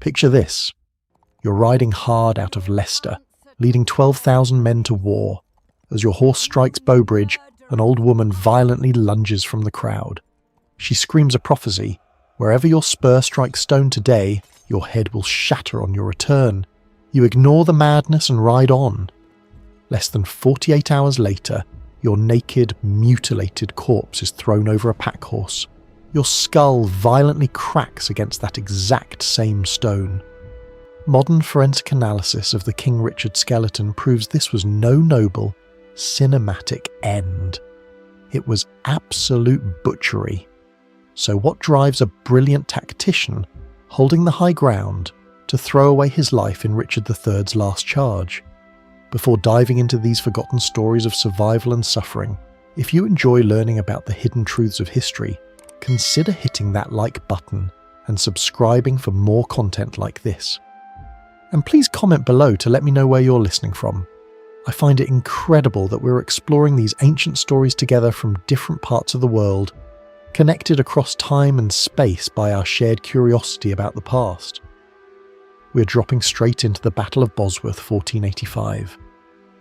Picture this. You're riding hard out of Leicester, leading 12,000 men to war. As your horse strikes Bowbridge, an old woman violently lunges from the crowd. She screams a prophecy. Wherever your spur strikes stone today, your head will shatter on your return. You ignore the madness and ride on. Less than 48 hours later, your naked, mutilated corpse is thrown over a pack horse. Your skull violently cracks against that exact same stone. Modern forensic analysis of the King Richard skeleton proves this was no noble, cinematic end. It was absolute butchery. So what drives a brilliant tactician, holding the high ground, to throw away his life in Richard III's last charge? Before diving into these forgotten stories of survival and suffering, if you enjoy learning about the hidden truths of history, consider hitting that like button and subscribing for more content like this. And please comment below to let me know where you're listening from. I find it incredible that we're exploring these ancient stories together from different parts of the world, connected across time and space by our shared curiosity about the past. We're dropping straight into the Battle of Bosworth 1485.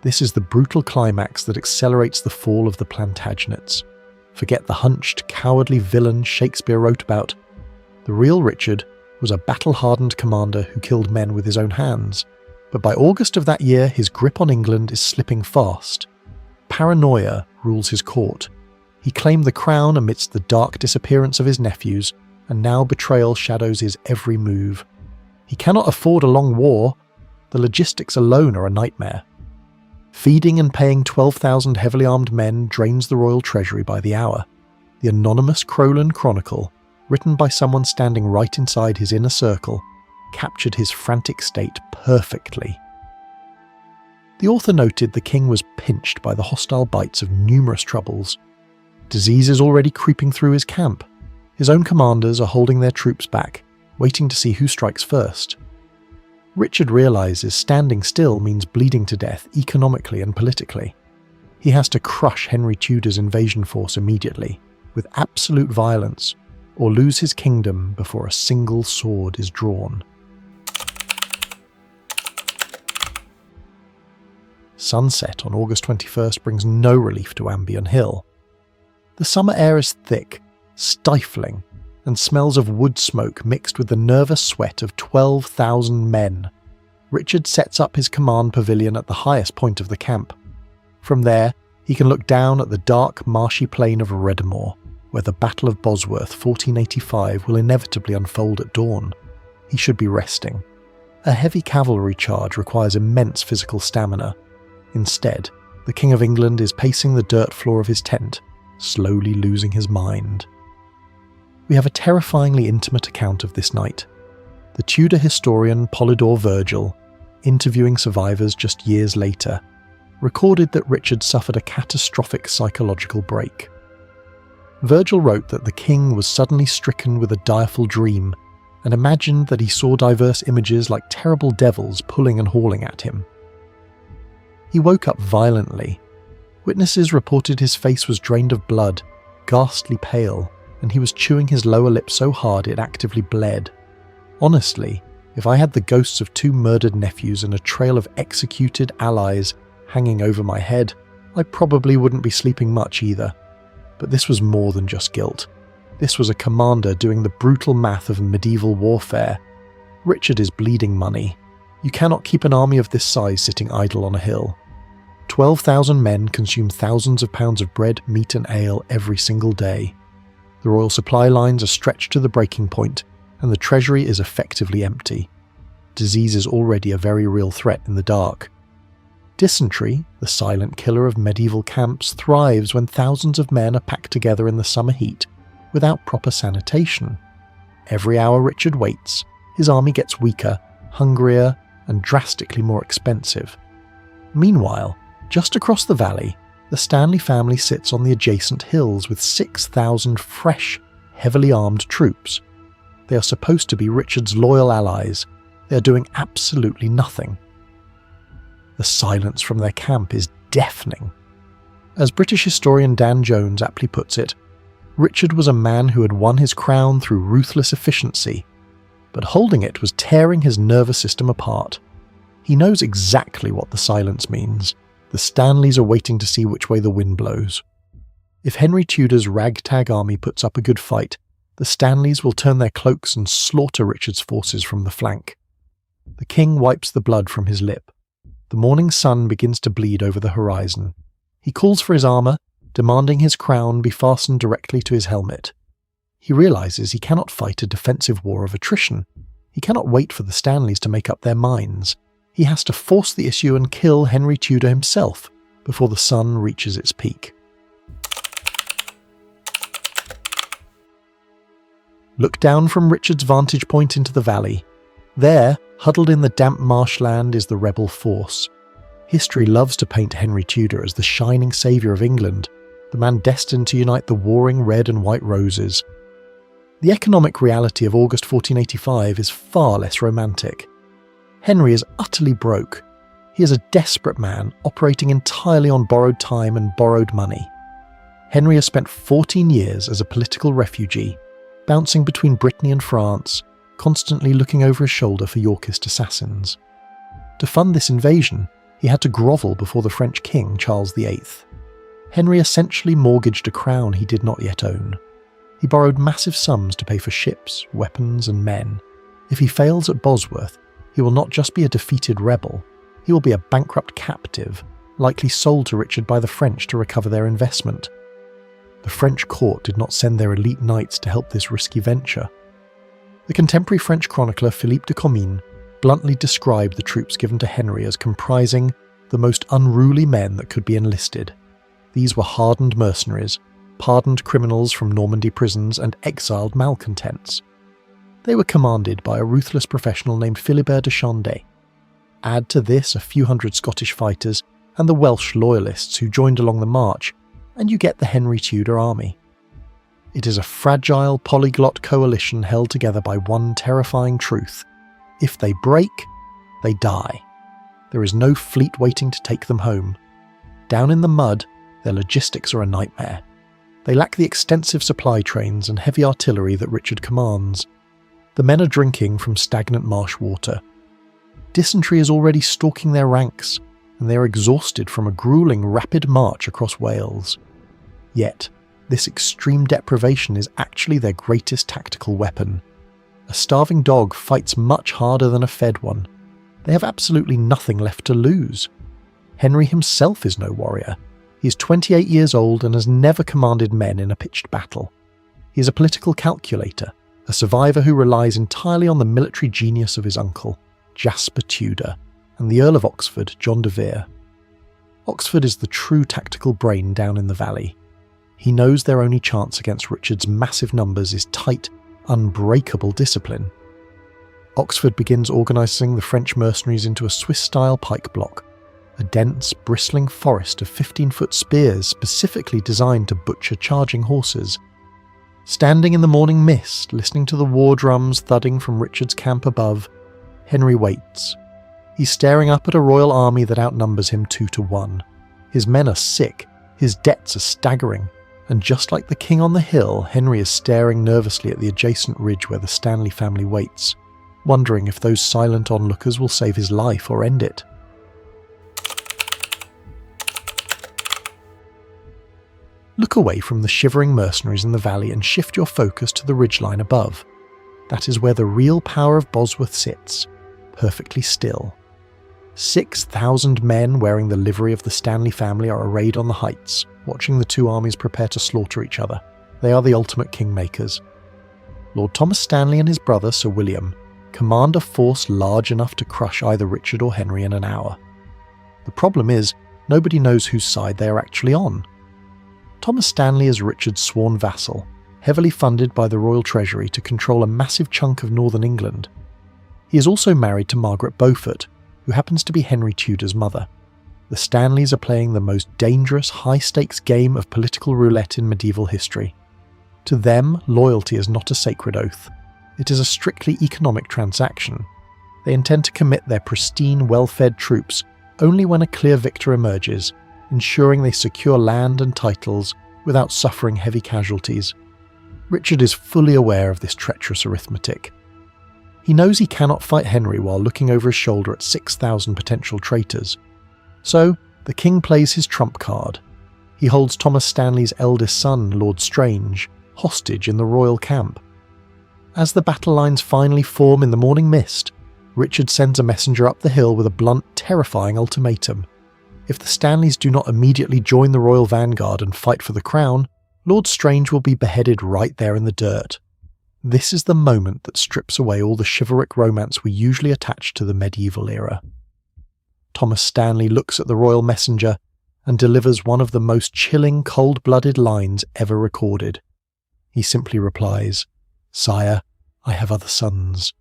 This is the brutal climax that accelerates the fall of the Plantagenets. Forget the hunched, cowardly villain Shakespeare wrote about. The real Richard was a battle-hardened commander who killed men with his own hands. But by August of that year, his grip on England is slipping fast. Paranoia rules his court. He claimed the crown amidst the dark disappearance of his nephews, and now betrayal shadows his every move. He cannot afford a long war. The logistics alone are a nightmare. Feeding and paying 12,000 heavily armed men drains the royal treasury by the hour. The anonymous Crowland Chronicle, written by someone standing right inside his inner circle, captured his frantic state perfectly. The author noted the king was pinched by the hostile bites of numerous troubles. Disease is already creeping through his camp. His own commanders are holding their troops back, waiting to see who strikes first. Richard realizes standing still means bleeding to death economically and politically. He has to crush Henry Tudor's invasion force immediately, with absolute violence, or lose his kingdom before a single sword is drawn. Sunset on August 21st brings no relief to Ambion Hill. The summer air is thick, stifling, and smells of wood smoke mixed with the nervous sweat of 12,000 men. Richard sets up his command pavilion at the highest point of the camp. From there, he can look down at the dark, marshy plain of Redemore, where the Battle of Bosworth 1485 will inevitably unfold at dawn. He should be resting. A heavy cavalry charge requires immense physical stamina. Instead, the King of England is pacing the dirt floor of his tent, slowly losing his mind. We have a terrifyingly intimate account of this night. The Tudor historian Polydore Virgil, interviewing survivors just years later, recorded that Richard suffered a catastrophic psychological break. Virgil wrote that the king was suddenly stricken with a direful dream and imagined that he saw diverse images like terrible devils pulling and hauling at him. He woke up violently. Witnesses reported his face was drained of blood, ghastly pale, and he was chewing his lower lip so hard it actively bled. Honestly, if I had the ghosts of 2 murdered nephews and a trail of executed allies hanging over my head, I probably wouldn't be sleeping much either. But this was more than just guilt. This was a commander doing the brutal math of medieval warfare. Richard is bleeding money. You cannot keep an army of this size sitting idle on a hill. 12,000 men consume thousands of pounds of bread, meat and ale every single day. The royal supply lines are stretched to the breaking point, and the treasury is effectively empty. Disease is already a very real threat in the dark. Dysentery, the silent killer of medieval camps, thrives when thousands of men are packed together in the summer heat without proper sanitation. Every hour Richard waits, his army gets weaker, hungrier, and drastically more expensive. Meanwhile, just across the valley, the Stanley family sits on the adjacent hills with 6,000 fresh, heavily armed troops. They are supposed to be Richard's loyal allies. They are doing absolutely nothing. The silence from their camp is deafening. As British historian Dan Jones aptly puts it, Richard was a man who had won his crown through ruthless efficiency. but holding it was tearing his nervous system apart. He knows exactly what the silence means. The Stanleys are waiting to see which way the wind blows. If Henry Tudor's ragtag army puts up a good fight, the Stanleys will turn their cloaks and slaughter Richard's forces from the flank. The king wipes the blood from his lip. The morning sun begins to bleed over the horizon. He calls for his armour, demanding his crown be fastened directly to his helmet. He realises he cannot fight a defensive war of attrition. He cannot wait for the Stanleys to make up their minds. He has to force the issue and kill Henry Tudor himself before the sun reaches its peak. Look down from Richard's vantage point into the valley. There, huddled in the damp marshland, is the rebel force. History loves to paint Henry Tudor as the shining saviour of England, the man destined to unite the warring red and white roses. The economic reality of August 1485 is far less romantic. Henry is utterly broke. He is a desperate man operating entirely on borrowed time and borrowed money. Henry has spent 14 years as a political refugee, bouncing between Brittany and France, constantly looking over his shoulder for Yorkist assassins. To fund this invasion, he had to grovel before the French king, Charles VIII. Henry essentially mortgaged a crown he did not yet own. He borrowed massive sums to pay for ships, weapons, and men. If he fails at Bosworth, he will not just be a defeated rebel, he will be a bankrupt captive, likely sold to Richard by the French to recover their investment. The French court did not send their elite knights to help this risky venture. The contemporary French chronicler Philippe de Comines bluntly described the troops given to Henry as comprising the most unruly men that could be enlisted. These were hardened mercenaries, pardoned criminals from Normandy prisons, and exiled malcontents. They were commanded by a ruthless professional named Philibert de Chandé. Add to this a few hundred Scottish fighters and the Welsh loyalists who joined along the march, and you get the Henry Tudor army. It is a fragile, polyglot coalition held together by one terrifying truth. If they break, they die. There is no fleet waiting to take them home. Down in the mud, their logistics are a nightmare. They lack the extensive supply trains and heavy artillery that Richard commands. The men are drinking from stagnant marsh water. Dysentery is already stalking their ranks, and they are exhausted from a grueling, rapid march across Wales. Yet, this extreme deprivation is actually their greatest tactical weapon. A starving dog fights much harder than a fed one. They have absolutely nothing left to lose. Henry himself is no warrior. He is 28 years old and has never commanded men in a pitched battle. He is a political calculator, a survivor who relies entirely on the military genius of his uncle, Jasper Tudor, and the Earl of Oxford, John de Vere. Oxford is the true tactical brain down in the valley. He knows their only chance against Richard's massive numbers is tight, unbreakable discipline. Oxford begins organising the French mercenaries into a Swiss-style pike block, a dense, bristling forest of 15-foot spears specifically designed to butcher charging horses. Standing in the morning mist, listening to the war drums thudding from Richard's camp above, Henry waits. He's staring up at a royal army that outnumbers him 2-1. His men are sick, his debts are staggering, and just like the king on the hill, Henry is staring nervously at the adjacent ridge where the Stanley family waits, wondering if those silent onlookers will save his life or end it. Look away from the shivering mercenaries in the valley and shift your focus to the ridgeline above. That is where the real power of Bosworth sits, perfectly still. 6,000 men wearing the livery of the Stanley family are arrayed on the heights, watching the two armies prepare to slaughter each other. They are the ultimate kingmakers. Lord Thomas Stanley and his brother Sir William command a force large enough to crush either Richard or Henry in an hour. The problem is, nobody knows whose side they are actually on. Thomas Stanley is Richard's sworn vassal, heavily funded by the royal treasury to control a massive chunk of northern England. He is also married to Margaret Beaufort, who happens to be Henry Tudor's mother. The Stanleys are playing the most dangerous, high-stakes game of political roulette in medieval history. To them, loyalty is not a sacred oath. It is a strictly economic transaction. They intend to commit their pristine, well-fed troops only when a clear victor emerges, ensuring they secure land and titles without suffering heavy casualties. Richard is fully aware of this treacherous arithmetic. He knows he cannot fight Henry while looking over his shoulder at 6,000 potential traitors. So, the king plays his trump card. He holds Thomas Stanley's eldest son, Lord Strange, hostage in the royal camp. As the battle lines finally form in the morning mist, Richard sends a messenger up the hill with a blunt, terrifying ultimatum. If the Stanleys do not immediately join the royal vanguard and fight for the crown, Lord Strange will be beheaded right there in the dirt. This is the moment that strips away all the chivalric romance we usually attach to the medieval era. Thomas Stanley looks at the royal messenger and delivers one of the most chilling, cold-blooded lines ever recorded. He simply replies, "Sire, I have other sons."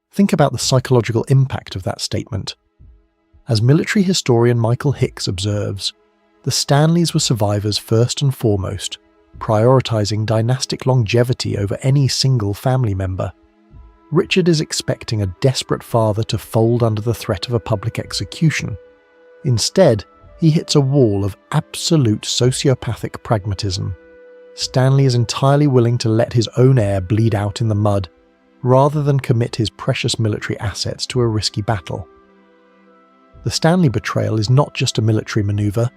Think about the psychological impact of that statement. As military historian Michael Hicks observes, the Stanleys were survivors first and foremost, prioritizing dynastic longevity over any single family member. Richard is expecting a desperate father to fold under the threat of a public execution. Instead, he hits a wall of absolute sociopathic pragmatism. Stanley is entirely willing to let his own heir bleed out in the mud, rather than commit his precious military assets to a risky battle. The Stanley betrayal is not just a military maneuver,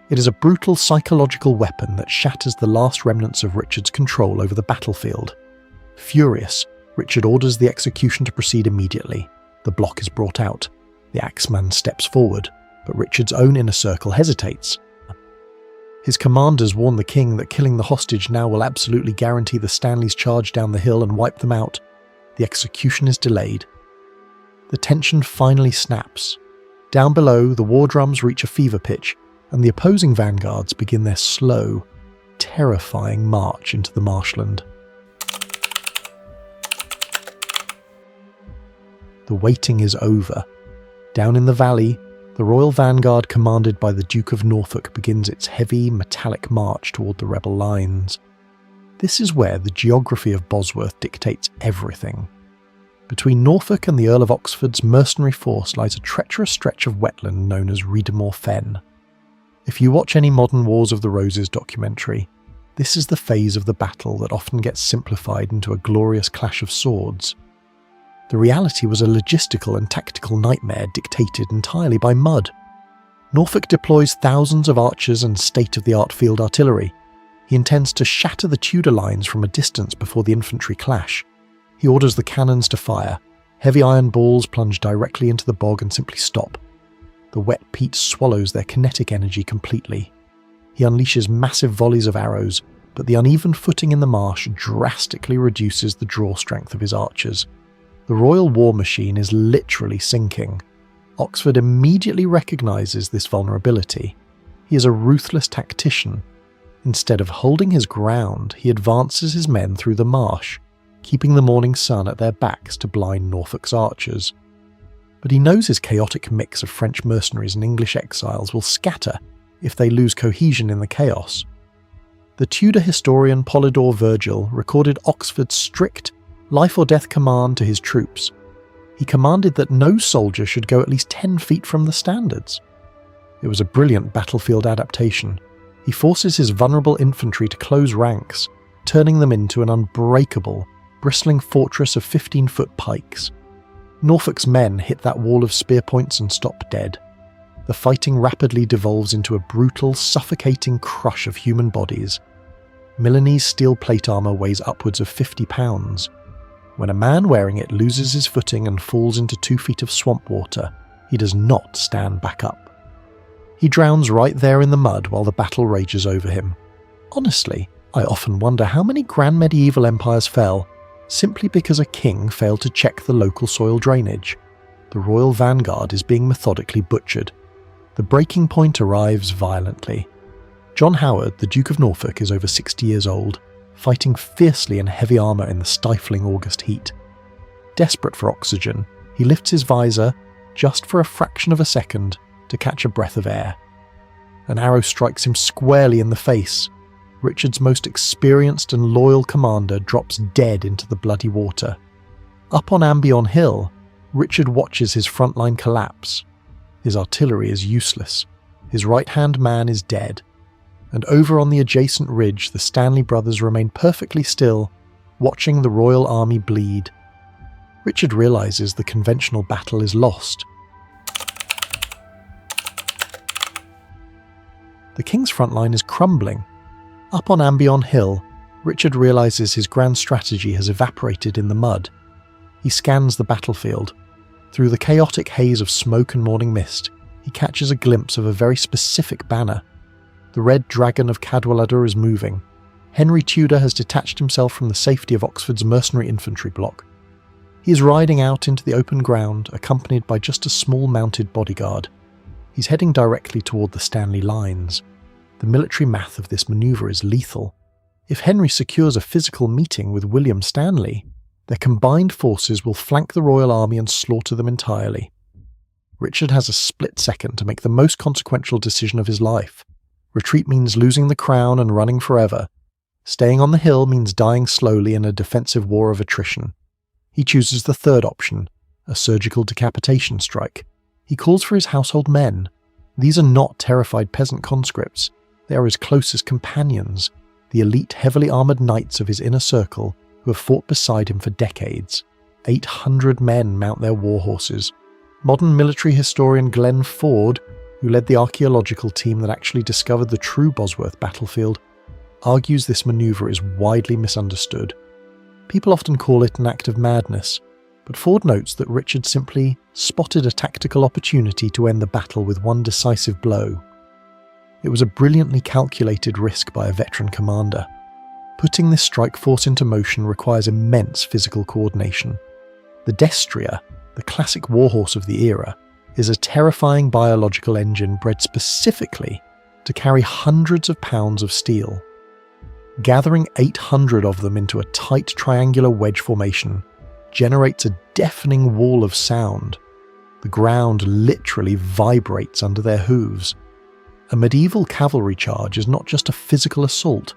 it is a brutal psychological weapon that shatters the last remnants of Richard's control over the battlefield. Furious, Richard orders the execution to proceed immediately. The block is brought out. The axeman steps forward, but Richard's own inner circle hesitates. His commanders warn the king that killing the hostage now will absolutely guarantee the Stanleys charge down the hill and wipe them out. The execution is delayed. The tension finally snaps. Down below, the war drums reach a fever pitch, and the opposing vanguards begin their slow, terrifying march into the marshland. The waiting is over. Down in the valley, the royal vanguard commanded by the Duke of Norfolk begins its heavy, metallic march toward the rebel lines. This is where the geography of Bosworth dictates everything. Between Norfolk and the Earl of Oxford's mercenary force lies a treacherous stretch of wetland known as Redemore Fen. If you watch any modern Wars of the Roses documentary, this is the phase of the battle that often gets simplified into a glorious clash of swords. The reality was a logistical and tactical nightmare dictated entirely by mud. Norfolk deploys thousands of archers and state-of-the-art field artillery. He intends to shatter the Tudor lines from a distance before the infantry clash. He orders the cannons to fire. Heavy iron balls plunge directly into the bog and simply stop. The wet peat swallows their kinetic energy completely. He unleashes massive volleys of arrows, but the uneven footing in the marsh drastically reduces the draw strength of his archers. The royal war machine is literally sinking. Oxford immediately recognises this vulnerability. He is a ruthless tactician. Instead of holding his ground, he advances his men through the marsh, keeping the morning sun at their backs to blind Norfolk's archers. But he knows his chaotic mix of French mercenaries and English exiles will scatter if they lose cohesion in the chaos. The Tudor historian Polydore Virgil recorded Oxford's strict life-or-death command to his troops. He commanded that no soldier should go at least 10 feet from the standards. It was a brilliant battlefield adaptation. He forces his vulnerable infantry to close ranks, turning them into an unbreakable, bristling fortress of 15-foot pikes. Norfolk's men hit that wall of spear points and stop dead. The fighting rapidly devolves into a brutal, suffocating crush of human bodies. Milanese steel plate armour weighs upwards of 50 pounds. When a man wearing it loses his footing and falls into 2 feet of swamp water, he does not stand back up. He drowns right there in the mud while the battle rages over him. Honestly, I often wonder how many grand medieval empires fell simply because a king failed to check the local soil drainage. The royal vanguard is being methodically butchered. The breaking point arrives violently. John Howard, the Duke of Norfolk, is over 60 years old, fighting fiercely in heavy armour in the stifling August heat. Desperate for oxygen, he lifts his visor, just for a fraction of a second, to catch a breath of air. An arrow strikes him squarely in the face. Richard's most experienced and loyal commander drops dead into the bloody water. Up on Ambion Hill, Richard watches his front line collapse. His artillery is useless. His right-hand man is dead. And over on the adjacent ridge, the Stanley brothers remain perfectly still, watching the royal army bleed. Richard realises the conventional battle is lost. The king's front line is crumbling. Up on Ambion Hill, Richard realises his grand strategy has evaporated in the mud. He scans the battlefield. Through the chaotic haze of smoke and morning mist, he catches a glimpse of a very specific banner. The red dragon of Cadwaladr is moving. Henry Tudor has detached himself from the safety of Oxford's mercenary infantry block. He is riding out into the open ground, accompanied by just a small mounted bodyguard. He's heading directly toward the Stanley lines. The military math of this manoeuvre is lethal. If Henry secures a physical meeting with William Stanley, their combined forces will flank the royal army and slaughter them entirely. Richard has a split second to make the most consequential decision of his life. Retreat means losing the crown and running forever. Staying on the hill means dying slowly in a defensive war of attrition. He chooses the third option, a surgical decapitation strike. He calls for his household men. These are not terrified peasant conscripts. They are his closest companions, the elite heavily armoured knights of his inner circle who have fought beside him for decades. 800 men mount their war horses. Modern military historian Glenn Ford, who led the archaeological team that actually discovered the true Bosworth battlefield, argues this manoeuvre is widely misunderstood. People often call it an act of madness, but Ford notes that Richard simply spotted a tactical opportunity to end the battle with one decisive blow. It was a brilliantly calculated risk by a veteran commander. Putting this strike force into motion requires immense physical coordination. The Destria, the classic warhorse of the era, is a terrifying biological engine bred specifically to carry hundreds of pounds of steel. Gathering 800 of them into a tight triangular wedge formation generates a deafening wall of sound. The ground literally vibrates under their hooves. A medieval cavalry charge is not just a physical assault,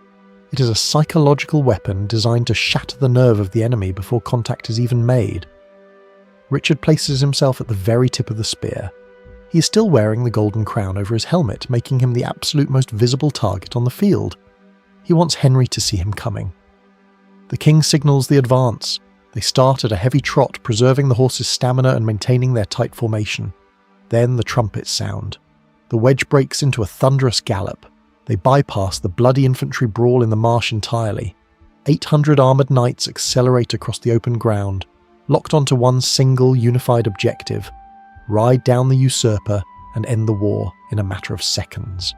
it is a psychological weapon designed to shatter the nerve of the enemy before contact is even made. Richard places himself at the very tip of the spear. He is still wearing the golden crown over his helmet, making him the absolute most visible target on the field. He wants Henry to see him coming. The king signals the advance. They start at a heavy trot, preserving the horses' stamina and maintaining their tight formation. Then the trumpets sound. The wedge breaks into a thunderous gallop. They bypass the bloody infantry brawl in the marsh entirely. 800 armoured knights accelerate across the open ground, locked onto one single unified objective: ride down the usurper and end the war in a matter of seconds.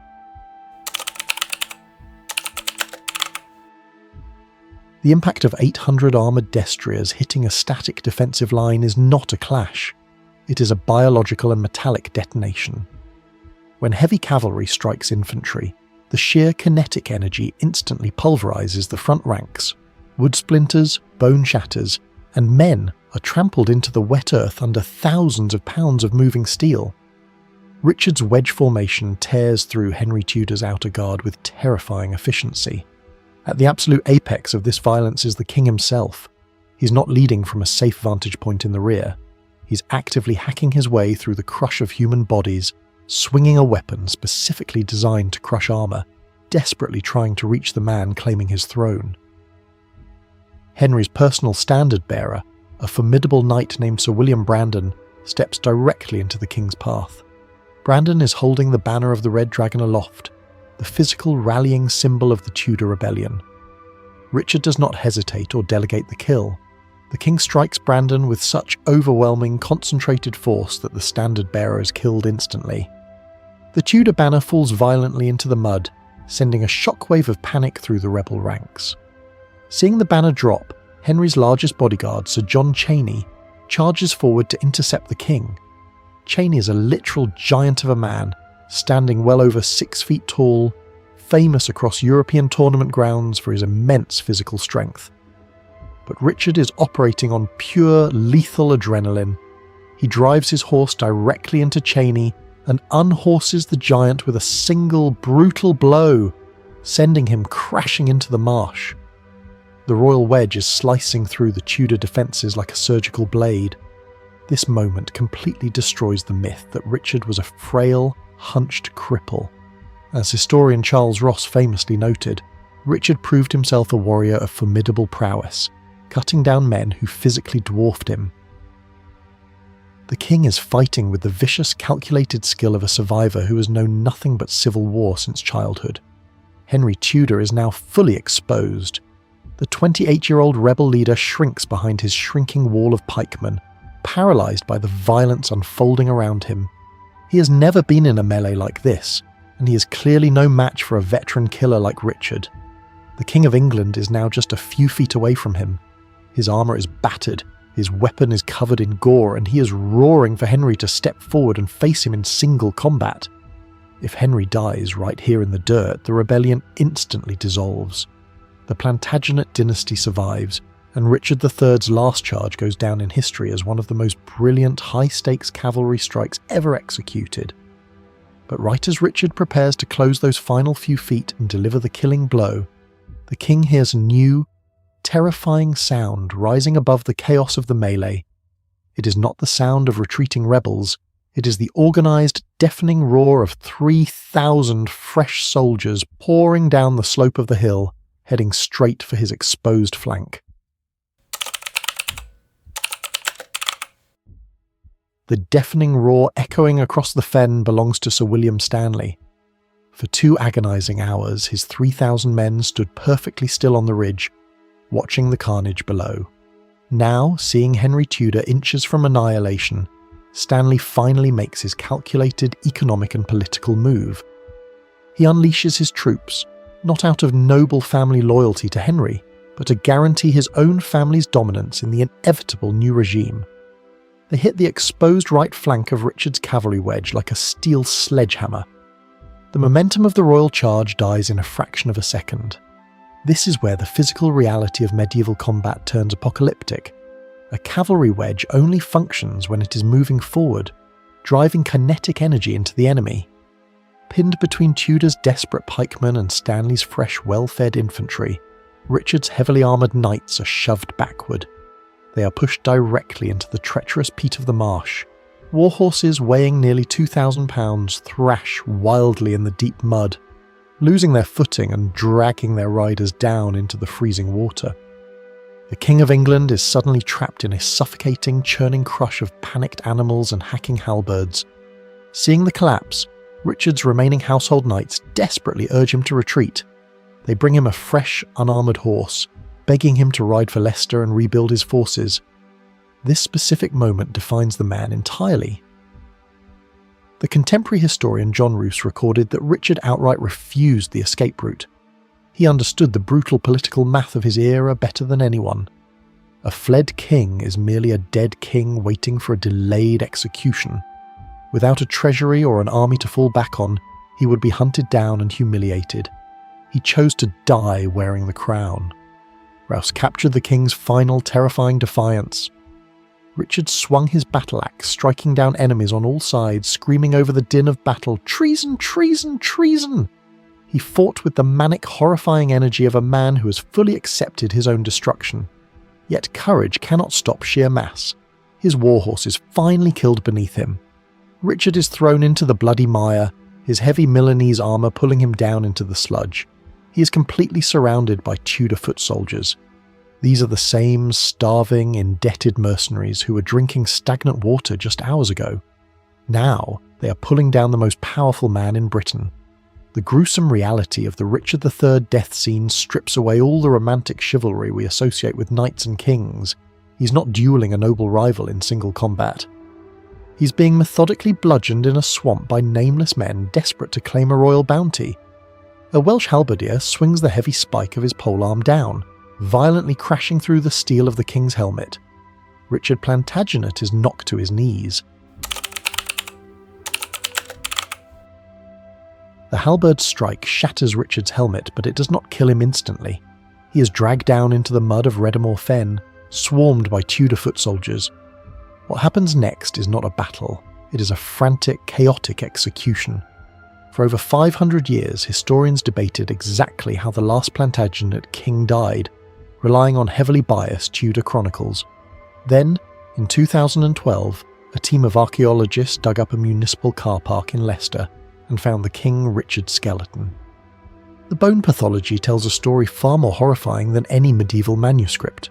The impact of 800 armoured destriers hitting a static defensive line is not a clash. It is a biological and metallic detonation. When heavy cavalry strikes infantry, the sheer kinetic energy instantly pulverizes the front ranks. Wood splinters, bone shatters, and men are trampled into the wet earth under thousands of pounds of moving steel. Richard's wedge formation tears through Henry Tudor's outer guard with terrifying efficiency. At the absolute apex of this violence is the king himself. He's not leading from a safe vantage point in the rear. He's actively hacking his way through the crush of human bodies, swinging a weapon specifically designed to crush armour, desperately trying to reach the man claiming his throne. Henry's personal standard-bearer, a formidable knight named Sir William Brandon, steps directly into the king's path. Brandon is holding the banner of the Red Dragon aloft, the physical rallying symbol of the Tudor rebellion. Richard does not hesitate or delegate the kill. The king strikes Brandon with such overwhelming, concentrated force that the standard-bearer is killed instantly. The Tudor banner falls violently into the mud, sending a shockwave of panic through the rebel ranks. Seeing the banner drop, Henry's largest bodyguard, Sir John Cheney, charges forward to intercept the king. Cheney is a literal giant of a man, standing well over 6 feet tall, famous across European tournament grounds for his immense physical strength. But Richard is operating on pure lethal adrenaline. He drives his horse directly into Cheney and unhorses the giant with a single brutal blow, sending him crashing into the marsh. The royal wedge is slicing through the Tudor defences like a surgical blade. This moment completely destroys the myth that Richard was a frail, hunched cripple. As historian Charles Ross famously noted, Richard proved himself a warrior of formidable prowess, cutting down men who physically dwarfed him, The king is fighting with the vicious, calculated skill of a survivor who has known nothing but civil war since childhood. Henry Tudor is now fully exposed. The 28-year-old rebel leader shrinks behind his shrinking wall of pikemen, paralysed by the violence unfolding around him. He has never been in a melee like this, and he is clearly no match for a veteran killer like Richard. The King of England is now just a few feet away from him. His armour is battered, his weapon is covered in gore, and he is roaring for Henry to step forward and face him in single combat. If Henry dies right here in the dirt, the rebellion instantly dissolves. The Plantagenet dynasty survives, and Richard III's last charge goes down in history as one of the most brilliant high-stakes cavalry strikes ever executed. But right as Richard prepares to close those final few feet and deliver the killing blow, the king hears a new, terrifying sound rising above the chaos of the melee. It is not the sound of retreating rebels, it is the organised, deafening roar of 3,000 fresh soldiers pouring down the slope of the hill, heading straight for his exposed flank. The deafening roar echoing across the fen belongs to Sir William Stanley. For 2 agonising hours, his 3,000 men stood perfectly still on the ridge, watching the carnage below. Now, seeing Henry Tudor inches from annihilation, Stanley finally makes his calculated economic and political move. He unleashes his troops, not out of noble family loyalty to Henry, but to guarantee his own family's dominance in the inevitable new regime. They hit the exposed right flank of Richard's cavalry wedge like a steel sledgehammer. The momentum of the royal charge dies in a fraction of a second. This is where the physical reality of medieval combat turns apocalyptic. A cavalry wedge only functions when it is moving forward, driving kinetic energy into the enemy. Pinned between Tudor's desperate pikemen and Stanley's fresh, well-fed infantry, Richard's heavily armoured knights are shoved backward. They are pushed directly into the treacherous peat of the marsh. War horses weighing nearly 2,000 pounds thrash wildly in the deep mud, losing their footing and dragging their riders down into the freezing water. The King of England is suddenly trapped in a suffocating, churning crush of panicked animals and hacking halberds. Seeing the collapse, Richard's remaining household knights desperately urge him to retreat. They bring him a fresh, unarmoured horse, begging him to ride for Leicester and rebuild his forces. This specific moment defines the man entirely. The contemporary historian John Roos recorded that Richard outright refused the escape route. He understood the brutal political math of his era better than anyone. A fled king is merely a dead king waiting for a delayed execution. Without a treasury or an army to fall back on, he would be hunted down and humiliated. He chose to die wearing the crown. Rouse captured the king's final terrifying defiance. Richard swung his battle-axe, striking down enemies on all sides, screaming over the din of battle, "Treason! Treason! Treason!" He fought with the manic, horrifying energy of a man who has fully accepted his own destruction. Yet courage cannot stop sheer mass. His warhorse is finally killed beneath him. Richard is thrown into the bloody mire, his heavy Milanese armour pulling him down into the sludge. He is completely surrounded by Tudor foot soldiers. These are the same starving, indebted mercenaries who were drinking stagnant water just hours ago. Now, they are pulling down the most powerful man in Britain. The gruesome reality of the Richard III death scene strips away all the romantic chivalry we associate with knights and kings. He's not duelling a noble rival in single combat. He's being methodically bludgeoned in a swamp by nameless men desperate to claim a royal bounty. A Welsh halberdier swings the heavy spike of his polearm down, violently crashing through the steel of the king's helmet. Richard Plantagenet is knocked to his knees. The halberd strike shatters Richard's helmet, but it does not kill him instantly. He is dragged down into the mud of Redemore fen, swarmed by Tudor foot soldiers. What happens next is not a battle, it is a frantic, chaotic execution. For over 500 years, historians debated exactly how the last Plantagenet king died, relying on heavily biased Tudor chronicles. Then, in 2012, a team of archaeologists dug up a municipal car park in Leicester and found the King Richard skeleton. The bone pathology tells a story far more horrifying than any medieval manuscript.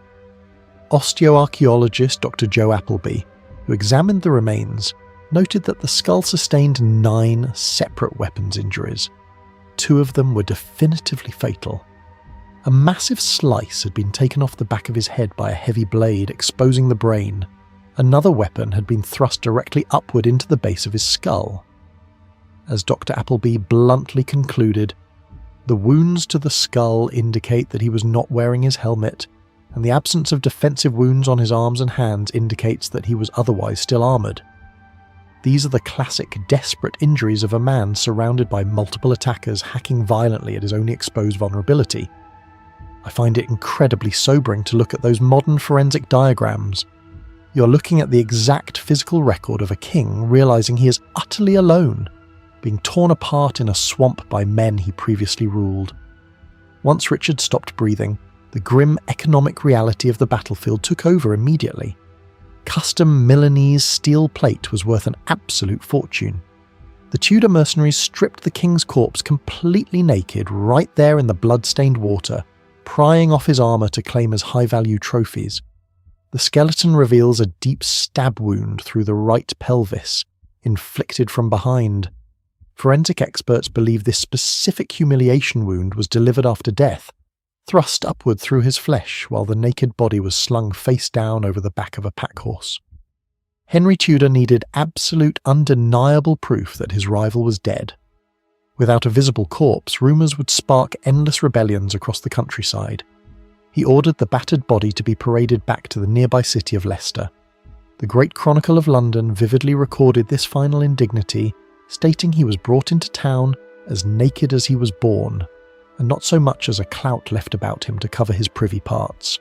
Osteoarchaeologist Dr. Joe Appleby, who examined the remains, noted that the skull sustained 9 separate weapons injuries. 2 of them were definitively fatal. A massive slice had been taken off the back of his head by a heavy blade, exposing the brain. Another weapon had been thrust directly upward into the base of his skull. As Dr. Appleby bluntly concluded, the wounds to the skull indicate that he was not wearing his helmet, and the absence of defensive wounds on his arms and hands indicates that he was otherwise still armoured. These are the classic desperate injuries of a man surrounded by multiple attackers hacking violently at his only exposed vulnerability. I find it incredibly sobering to look at those modern forensic diagrams. You're looking at the exact physical record of a king realising he is utterly alone, being torn apart in a swamp by men he previously ruled. Once Richard stopped breathing, the grim economic reality of the battlefield took over immediately. Custom Milanese steel plate was worth an absolute fortune. The Tudor mercenaries stripped the king's corpse completely naked right there in the blood-stained water, prying off his armour to claim as high-value trophies. The skeleton reveals a deep stab wound through the right pelvis, inflicted from behind. Forensic experts believe this specific humiliation wound was delivered after death, thrust upward through his flesh while the naked body was slung face down over the back of a pack horse. Henry Tudor needed absolute undeniable proof that his rival was dead. Without a visible corpse, rumours would spark endless rebellions across the countryside. He ordered the battered body to be paraded back to the nearby city of Leicester. The Great Chronicle of London vividly recorded this final indignity, stating he was brought into town as naked as he was born, and not so much as a clout left about him to cover his privy parts.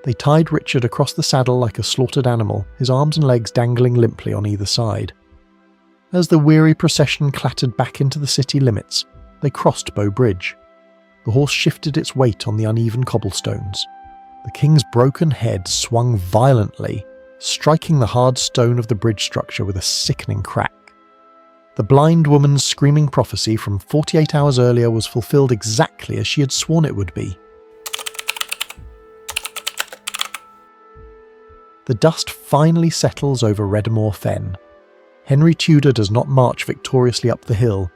They tied Richard across the saddle like a slaughtered animal, his arms and legs dangling limply on either side. As the weary procession clattered back into the city limits, they crossed Bow Bridge. The horse shifted its weight on the uneven cobblestones. The king's broken head swung violently, striking the hard stone of the bridge structure with a sickening crack. The blind woman's screaming prophecy from 48 hours earlier was fulfilled exactly as she had sworn it would be. The dust finally settles over Redemore Fen. Henry Tudor does not march victoriously up the hill.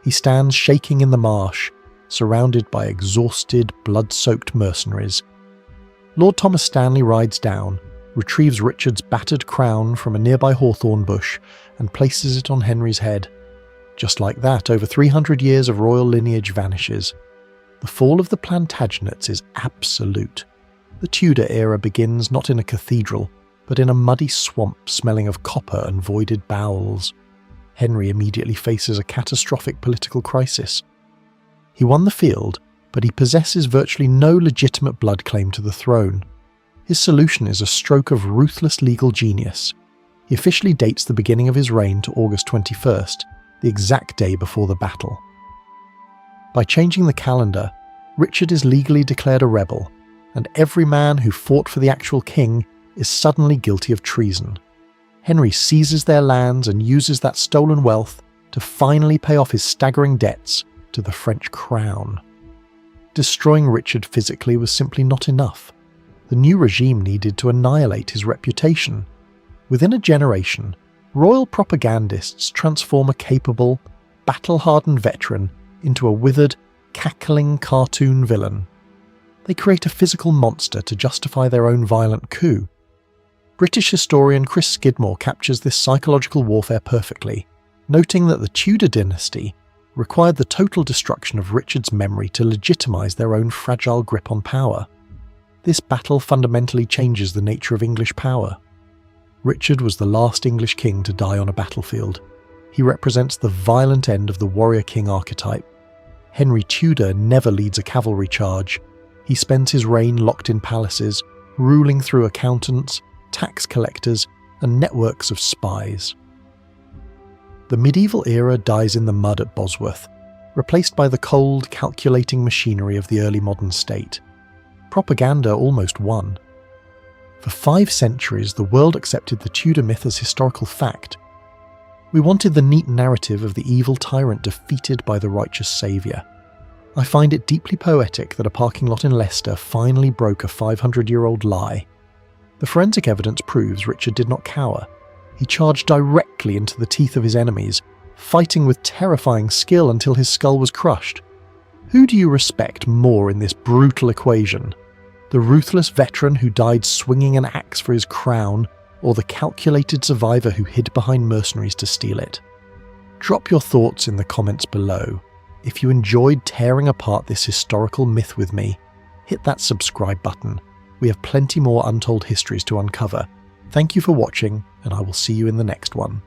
He stands shaking in the marsh, surrounded by exhausted, blood-soaked mercenaries. Lord Thomas Stanley rides down, retrieves Richard's battered crown from a nearby hawthorn bush, and places it on Henry's head. Just like that, over 300 years of royal lineage vanishes. The fall of the Plantagenets is absolute. The Tudor era begins not in a cathedral, but in a muddy swamp smelling of copper and voided bowels. Henry immediately faces a catastrophic political crisis. He won the field, but he possesses virtually no legitimate blood claim to the throne. His solution is a stroke of ruthless legal genius. He officially dates the beginning of his reign to August 21st, the exact day before the battle. By changing the calendar, Richard is legally declared a rebel, and every man who fought for the actual king is suddenly guilty of treason. Henry seizes their lands and uses that stolen wealth to finally pay off his staggering debts to the French crown. Destroying Richard physically was simply not enough. The new regime needed to annihilate his reputation. Within a generation, royal propagandists transform a capable, battle-hardened veteran into a withered, cackling cartoon villain. They create a physical monster to justify their own violent coup. British historian Chris Skidmore captures this psychological warfare perfectly, noting that the Tudor dynasty required the total destruction of Richard's memory to legitimise their own fragile grip on power. This battle fundamentally changes the nature of English power. Richard was the last English king to die on a battlefield. He represents the violent end of the warrior king archetype. Henry Tudor never leads a cavalry charge. He spends his reign locked in palaces, ruling through accountants, tax collectors, and networks of spies. The medieval era dies in the mud at Bosworth, replaced by the cold, calculating machinery of the early modern state. Propaganda almost won. For 5 centuries, the world accepted the Tudor myth as historical fact. We wanted the neat narrative of the evil tyrant defeated by the righteous saviour. I find it deeply poetic that a parking lot in Leicester finally broke a 500-year-old lie. The forensic evidence proves Richard did not cower. He charged directly into the teeth of his enemies, fighting with terrifying skill until his skull was crushed. Who do you respect more in this brutal equation? The ruthless veteran who died swinging an axe for his crown, or the calculated survivor who hid behind mercenaries to steal it? Drop your thoughts in the comments below. If you enjoyed tearing apart this historical myth with me, hit that subscribe button. We have plenty more untold histories to uncover. Thank you for watching, and I will see you in the next one.